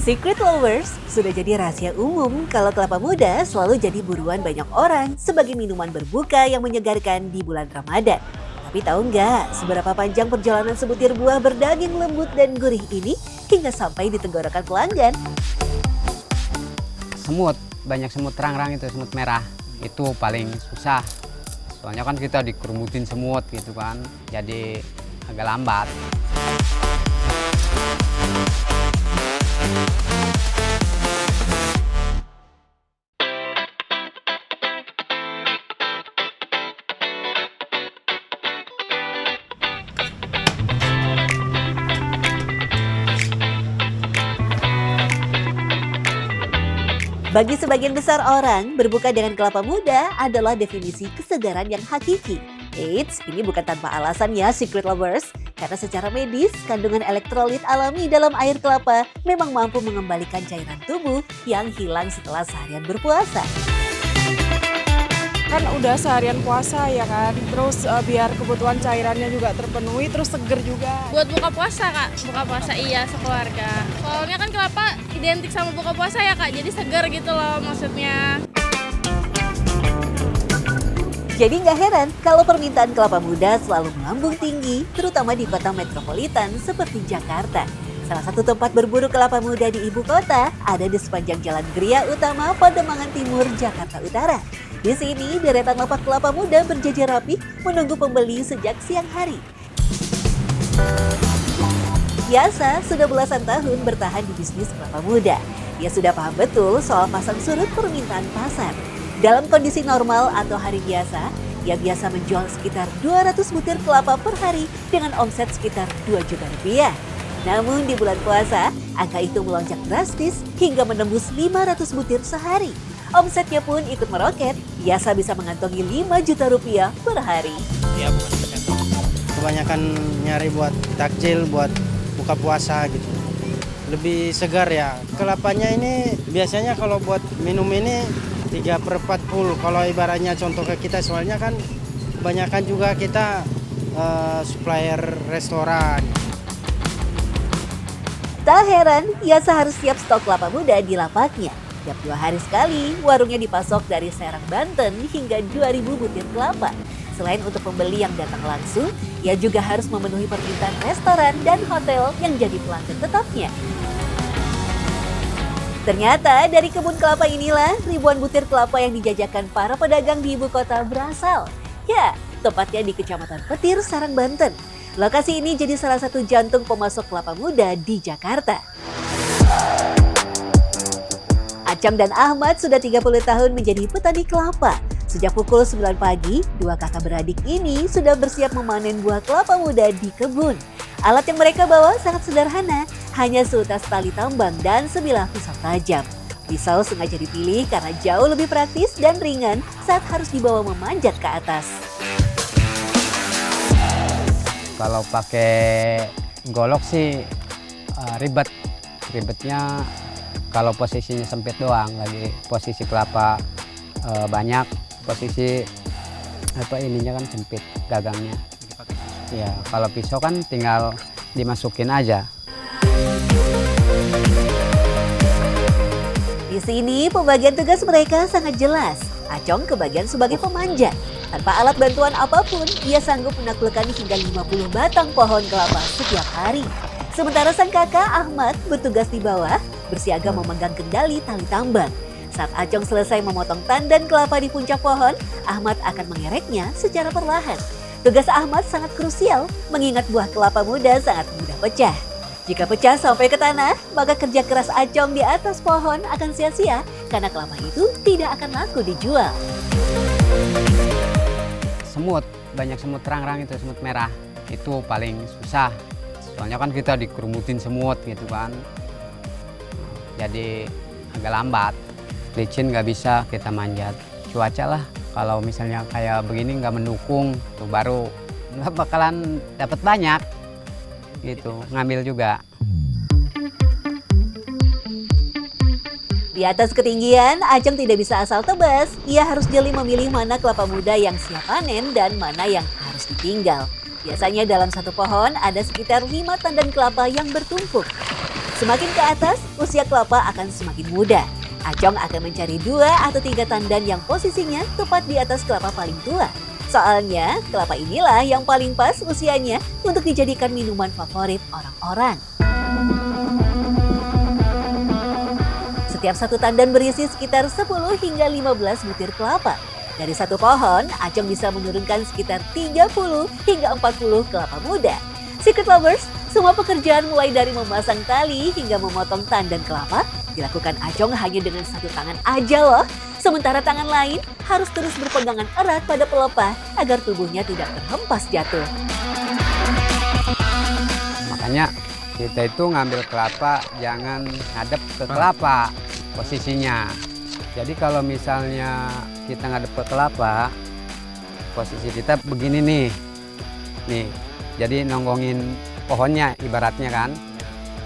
Secret lovers sudah jadi rahasia umum kalau kelapa muda selalu jadi buruan banyak orang sebagai minuman berbuka yang menyegarkan di bulan Ramadan. Tapi tahu nggak seberapa panjang perjalanan sebutir buah berdaging lembut dan gurih ini hingga sampai di tenggorokan pelanggan? Semut, banyak semut terang-terang itu, semut merah. Itu paling susah. Soalnya kan kita dikerumutin semut gitu kan, jadi agak lambat. Bagi sebagian besar orang, berbuka dengan kelapa muda adalah definisi kesegaran yang hakiki. Eits, ini bukan tanpa alasan ya Secret Lovers. Karena secara medis, kandungan elektrolit alami dalam air kelapa memang mampu mengembalikan cairan tubuh yang hilang setelah seharian berpuasa. Kan udah seharian puasa ya kan, terus biar kebutuhan cairannya juga terpenuhi, terus seger juga. Buat buka puasa Kak, buka puasa iya sekeluarga. Soalnya kan kelapa identik sama buka puasa ya Kak, jadi seger gitu loh maksudnya. Jadi nggak heran kalau permintaan kelapa muda selalu melambung tinggi, terutama di kota metropolitan seperti Jakarta. Salah satu tempat berburu kelapa muda di ibu kota ada di sepanjang Jalan Gria Utama Pademangan Timur, Jakarta Utara. Di sini, deretan lapak kelapa muda berjajar rapi menunggu pembeli sejak siang hari. Biasa sudah belasan tahun bertahan di bisnis kelapa muda. Dia sudah paham betul soal pasang surut permintaan pasar. Dalam kondisi normal atau hari biasa, ia biasa menjual sekitar 200 butir kelapa per hari dengan omset sekitar 2 juta rupiah. Namun di bulan puasa, angka itu melonjak drastis hingga menembus 500 butir sehari. Omsetnya pun ikut meroket, biasa bisa mengantongi 5 juta rupiah per hari. Ya, kebanyakan nyari buat takjil, buat buka puasa gitu. Lebih segar ya. Kelapanya ini biasanya kalau buat minum ini 3/40. Kalau ibaratnya contoh ke kita, soalnya kan kebanyakan juga kita supplier restoran. Tak heran, Yasa harus siap stok kelapa muda di lapaknya. Tiap 2 hari sekali, warungnya dipasok dari Serang, Banten hingga 2.000 butir kelapa. Selain untuk pembeli yang datang langsung, ia juga harus memenuhi permintaan restoran dan hotel yang jadi pelanggan tetapnya. Ternyata dari kebun kelapa inilah ribuan butir kelapa yang dijajakan para pedagang di ibu kota berasal. Ya, tepatnya di Kecamatan Petir, Serang, Banten. Lokasi ini jadi salah satu jantung pemasok kelapa muda di Jakarta. Acam dan Ahmad sudah 30 tahun menjadi petani kelapa. Sejak pukul 9 pagi, dua kakak beradik ini sudah bersiap memanen buah kelapa muda di kebun. Alat yang mereka bawa sangat sederhana, hanya seutas tali tambang dan sebilah pisau tajam. Pisau sengaja dipilih karena jauh lebih praktis dan ringan saat harus dibawa memanjat ke atas. Kalau pakai golok sih ribet. Ribetnya kalau posisinya sempit doang, lagi posisi kelapa banyak, posisi ininya kan sempit gagangnya. Ya, kalau pisau kan tinggal dimasukin aja. Di sini pembagian tugas mereka sangat jelas. Acong kebagian sebagai pemanja. Tanpa alat bantuan apapun, ia sanggup menaklukkan hingga 50 batang pohon kelapa setiap hari. Sementara sang kakak Ahmad bertugas di bawah, bersiaga memegang kendali tali tambang. Saat Acong selesai memotong tandan kelapa di puncak pohon, Ahmad akan mengereknya secara perlahan. Tugas Ahmad sangat krusial, mengingat buah kelapa muda sangat mudah pecah. Jika pecah sampai ke tanah, maka kerja keras Acong di atas pohon akan sia-sia karena kelapa itu tidak akan laku dijual. Semut, banyak semut terang-terang itu, semut merah. Itu paling susah. Soalnya kan kita dikerumutin semut gitu kan. Jadi agak lambat. Licin nggak bisa kita manjat. Cuaca lah, kalau misalnya kayak begini nggak mendukung, tuh baru nggak bakalan dapat banyak. Gitu, ngambil juga. Di atas ketinggian, Acong tidak bisa asal tebas. Ia harus jeli memilih mana kelapa muda yang siap panen dan mana yang harus ditinggal. Biasanya dalam satu pohon ada sekitar 5 tandan kelapa yang bertumpuk. Semakin ke atas, usia kelapa akan semakin muda. Acong akan mencari 2 atau 3 tandan yang posisinya tepat di atas kelapa paling tua. Soalnya, kelapa inilah yang paling pas usianya untuk dijadikan minuman favorit orang-orang. Setiap satu tandan berisi sekitar 10 hingga 15 butir kelapa. Dari satu pohon, Acong bisa menurunkan sekitar 30 hingga 40 kelapa muda. Secret Lovers, semua pekerjaan mulai dari memasang tali hingga memotong tandan kelapa dilakukan Acong hanya dengan satu tangan aja loh. Sementara tangan lain harus terus berpegangan erat pada pelepah agar tubuhnya tidak terhempas jatuh. Makanya kita itu ngambil kelapa jangan ngadep ke kelapa posisinya. Jadi kalau misalnya kita ngadep ke kelapa, posisi kita begini nih. Nih, jadi nonggongin pohonnya ibaratnya kan.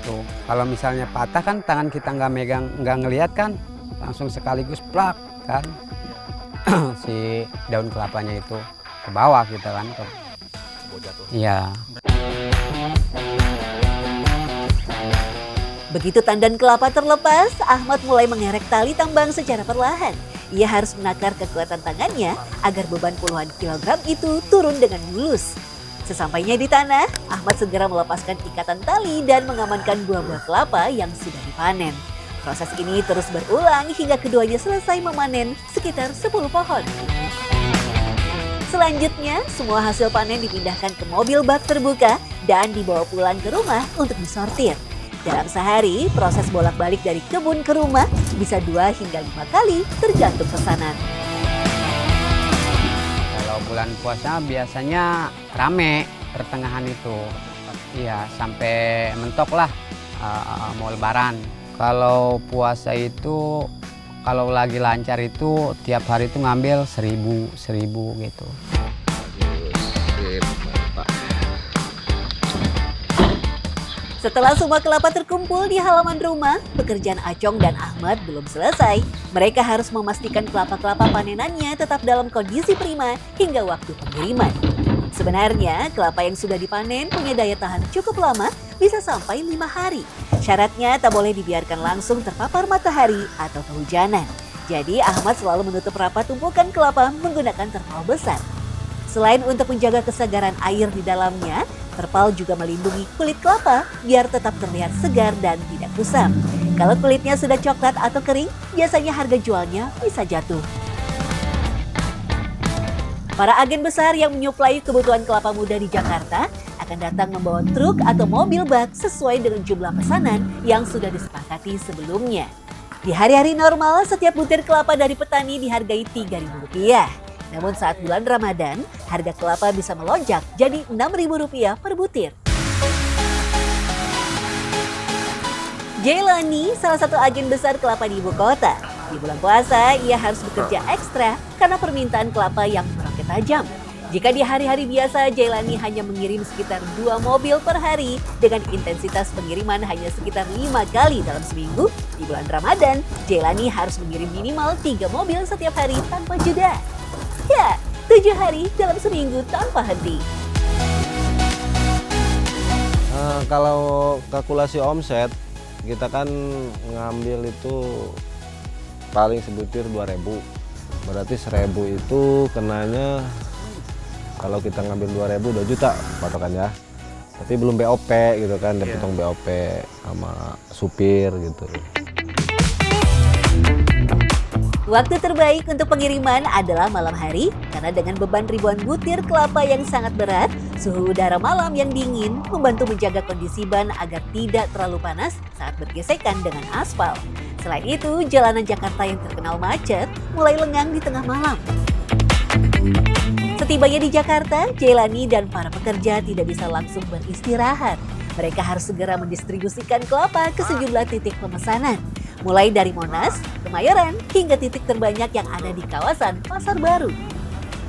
Tuh, kalau misalnya patah kan tangan kita nggak megang, nggak ngelihat kan, langsung sekaligus plak kan. Si daun kelapanya itu ke bawah kita kan. Iya. Begitu tandan kelapa terlepas, Ahmad mulai mengerek tali tambang secara perlahan. Ia harus menakar kekuatan tangannya agar beban puluhan kilogram itu turun dengan mulus. Sesampainya di tanah, Ahmad segera melepaskan ikatan tali dan mengamankan buah-buah kelapa yang sudah dipanen. Proses ini terus berulang hingga keduanya selesai memanen sekitar 10 pohon. Selanjutnya, semua hasil panen dipindahkan ke mobil bak terbuka dan dibawa pulang ke rumah untuk disortir. Dalam sehari, proses bolak-balik dari kebun ke rumah bisa 2 hingga 5 kali tergantung pesanan. Kalau bulan puasa biasanya rame pertengahan itu. Iya, sampai mentok lah mau lebaran. Kalau puasa itu, kalau lagi lancar itu tiap hari itu ngambil 1000 gitu. Setelah semua kelapa terkumpul di halaman rumah, pekerjaan Acong dan Ahmad belum selesai. Mereka harus memastikan kelapa-kelapa panenannya tetap dalam kondisi prima hingga waktu pengiriman. Sebenarnya, kelapa yang sudah dipanen punya daya tahan cukup lama, bisa sampai 5 hari. Syaratnya tak boleh dibiarkan langsung terpapar matahari atau kehujanan. Jadi, Ahmad selalu menutup rapat tumpukan kelapa menggunakan terpal besar. Selain untuk menjaga kesegaran air di dalamnya, terpal juga melindungi kulit kelapa biar tetap terlihat segar dan tidak kusam. Kalau kulitnya sudah coklat atau kering, biasanya harga jualnya bisa jatuh. Para agen besar yang menyuplai kebutuhan kelapa muda di Jakarta akan datang membawa truk atau mobil bak sesuai dengan jumlah pesanan yang sudah disepakati sebelumnya. Di hari-hari normal, setiap butir kelapa dari petani dihargai Rp3.000. Namun saat bulan Ramadan, harga kelapa bisa melonjak jadi Rp6.000 per butir. Jailani, salah satu agen besar kelapa di ibu kota. Di bulan puasa, ia harus bekerja ekstra karena permintaan kelapa yang meroket tajam. Jika di hari-hari biasa, Jailani hanya mengirim sekitar 2 mobil per hari dengan intensitas pengiriman hanya sekitar 5 kali dalam seminggu, di bulan Ramadan, Jailani harus mengirim minimal 3 mobil setiap hari tanpa jeda. Ya, 7 hari dalam seminggu tanpa henti. Kalau kalkulasi omset, kita kan ngambil itu paling sebutir 2.000. Berarti 1.000 itu kenanya kalau kita ngambil 2.000 2 juta patokannya. Tapi belum BOP gitu kan, udah potong BOP sama supir gitu. Waktu terbaik untuk pengiriman adalah malam hari karena dengan beban ribuan butir kelapa yang sangat berat, suhu udara malam yang dingin membantu menjaga kondisi ban agar tidak terlalu panas saat bergesekan dengan aspal. Selain itu, jalanan Jakarta yang terkenal macet mulai lengang di tengah malam. Setibanya di Jakarta, Jailani dan para pekerja tidak bisa langsung beristirahat. Mereka harus segera mendistribusikan kelapa ke sejumlah titik pemesanan. Mulai dari Monas, Kemayoran, hingga titik terbanyak yang ada di kawasan Pasar Baru.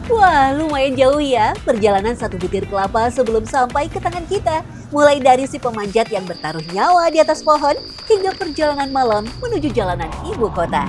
Wah, lumayan jauh ya perjalanan 1 butir kelapa sebelum sampai ke tangan kita. Mulai dari si pemanjat yang bertaruh nyawa di atas pohon, hingga perjalanan malam menuju jalanan ibu kota.